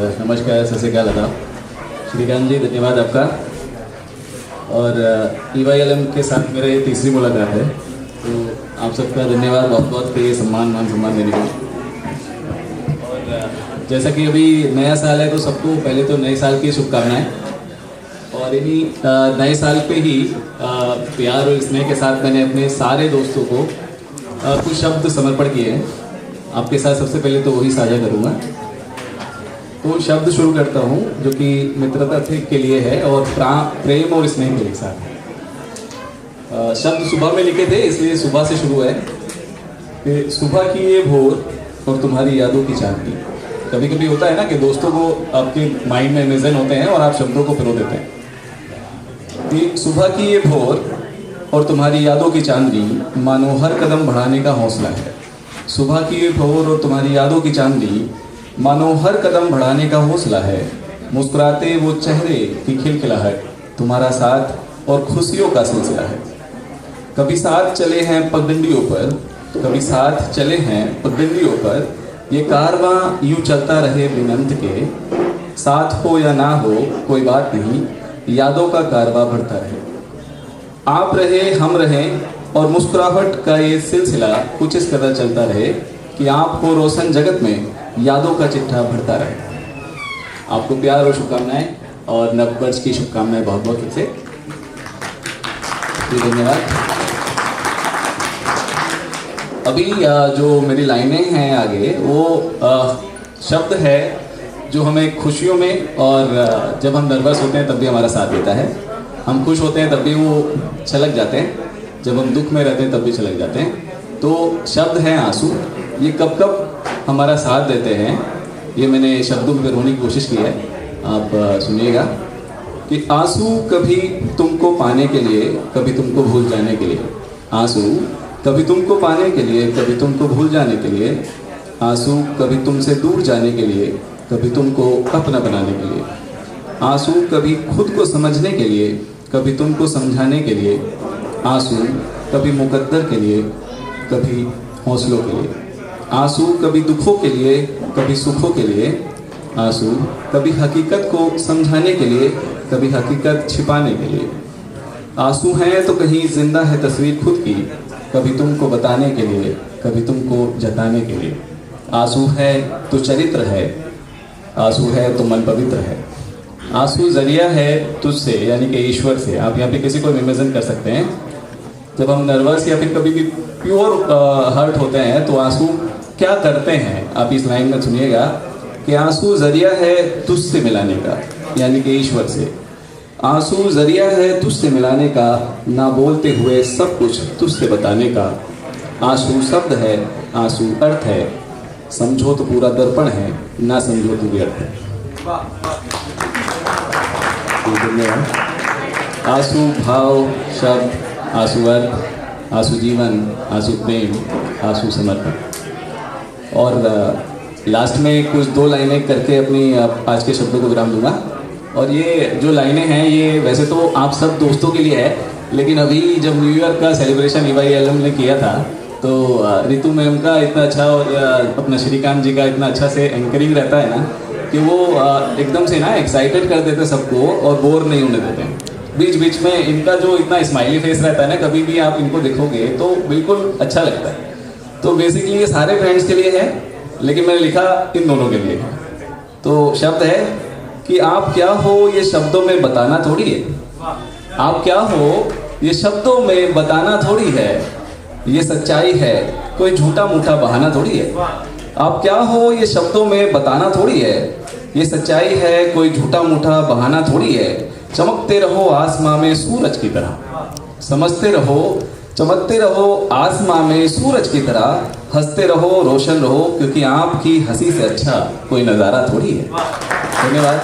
नमस्कार, सत श्री अकाल आदाब। श्रीकांत जी, धन्यवाद आपका। और EYLM के साथ मेरा ये तीसरी मुलाकात है, तो आप सबका धन्यवाद बहुत बहुत के सम्मान देने को। और जैसा कि अभी नया साल है, तो सबको पहले तो नए साल की शुभकामनाएं। और इन्हीं नए साल पे ही प्यार और स्नेह के साथ मैंने अपने सारे दोस्तों को कुछ शब्द समर्पण किए हैं। आपके साथ सबसे पहले तो वही साझा करूँगा। तो शब्द शुरू करता हूँ जो कि मित्रता के लिए है और प्रेम और स्नेह के लिए साथ है। शब्द सुबह में लिखे थे, इसलिए सुबह से शुरू है कि सुबह की ये भोर और तुम्हारी यादों की चांदनी। कभी कभी होता है ना कि दोस्तों को आपके माइंड में इमेजिन होते हैं और आप शब्दों को पिरो देते हैं। कि सुबह की ये भोर और तुम्हारी यादों की चांदनी मानो हर कदम बढ़ाने का हौसला है। सुबह की ये भोर और तुम्हारी यादों की चांदनी मानो हर कदम बढ़ाने का हौसला है। मुस्कुराते वो चेहरे की खिलखिलाहट तुम्हारा साथ और खुशियों का सिलसिला है। कभी साथ चले हैं पगडंडियों पर, कभी साथ चले हैं पगडंडियों पर, ये कारवां यूं चलता रहे बिन अंत के। साथ हो या ना हो कोई बात नहीं, यादों का कारवां बढ़ता रहे। आप रहे हम रहें और मुस्कुराहट का ये सिलसिला कुछ इस कदर चलता रहे कि आपको रोशन जगत में यादों का चिट्ठा भरता रहे। आपको प्यार और शुभकामनाएं और नववर्ष की शुभकामनाएं बहुत बहुत फिर से। धन्यवाद। अभी जो मेरी लाइनें हैं आगे, वो शब्द है जो हमें खुशियों में और जब हम नर्वस होते हैं तब भी हमारा साथ देता है। हम खुश होते हैं तब भी वो छलक जाते हैं, जब हम दुख में रहते हैं तब भी छलक जाते हैं। तो शब्द हैं आंसू। ये कब कब हमारा साथ देते हैं, ये मैंने शब्दों में पिरोने की कोशिश की है। आप सुनिएगा कि आंसू कभी तुमको पाने के लिए, कभी तुमको भूल जाने के लिए। आंसू कभी तुमको पाने के लिए, कभी तुमको भूल जाने के लिए। आंसू कभी तुमसे दूर जाने के लिए, कभी तुमको अपना बनाने के लिए। आंसू कभी खुद को समझने के लिए, कभी तुमको समझाने के लिए। आंसू कभी मुकद्दर के लिए, कभी हौसलों के लिए। आंसू कभी दुखों के लिए, कभी सुखों के लिए। आंसू कभी हकीकत को समझाने के लिए, कभी हकीकत छिपाने के लिए। आंसू हैं तो कहीं जिंदा है तस्वीर खुद की, कभी तुमको बताने के लिए, कभी तुमको जताने के लिए। आंसू है तो चरित्र है, आंसू है तो मन पवित्र है। आंसू जरिया है तुझसे, यानी कि ईश्वर से। आप यहाँ पे किसी को इमेजिन कर सकते हैं। जब हम नर्वस या फिर कभी भी प्योर हर्ट होते हैं तो आंसू क्या करते हैं, आप इस लाइन में सुनिएगा कि आंसू जरिया है तुझसे मिलाने का, यानी कि ईश्वर से। आंसू जरिया है तुझसे मिलाने का, ना बोलते हुए सब कुछ तुझसे बताने का। आंसू शब्द है, आंसू अर्थ है, समझो तो पूरा दर्पण है, ना समझो तो व्यर्थ है। आंसू भाव, शब्द, आंसू अर्थ, आंसू जीवन, आंसू प्रेम, आंसू समर्पण। और लास्ट में कुछ दो लाइनें करके अपनी आज के शब्दों को विराम दूंगा। और ये जो लाइनें हैं ये वैसे तो आप सब दोस्तों के लिए है, लेकिन अभी जब न्यू ईयर का सेलिब्रेशन EYLM ने किया था तो रितु मैम का इतना अच्छा और अपना श्रीकांत जी का इतना अच्छा से एंकरिंग रहता है ना कि वो एकदम से ना एक्साइटेड कर देते सबको और बोर नहीं होने देते हैं। बीच बीच में इनका जो इतना स्माइली फेस रहता है ना, कभी भी आप इनको देखोगे तो बिल्कुल अच्छा लगता है। तो बेसिकली ये सारे फ्रेंड्स के लिए है, लेकिन मैंने लिखा इन दोनों के लिए। तो शब्द है कि आप क्या हो ये शब्दों में बताना थोड़ी है। आप क्या हो ये शब्दों में बताना थोड़ी है, ये सच्चाई है, कोई झूठा मूठा बहाना थोड़ी है। आप क्या हो ये शब्दों में बताना थोड़ी है, ये सच्चाई है, कोई झूठा मूठा बहाना थोड़ी है। चमकते रहो आसमां में सूरज की तरह, समझते रहो चमकते रहो आसमां में सूरज की तरह। हंसते रहो रोशन रहो, क्योंकि आपकी हंसी से अच्छा कोई नज़ारा थोड़ी है। धन्यवाद।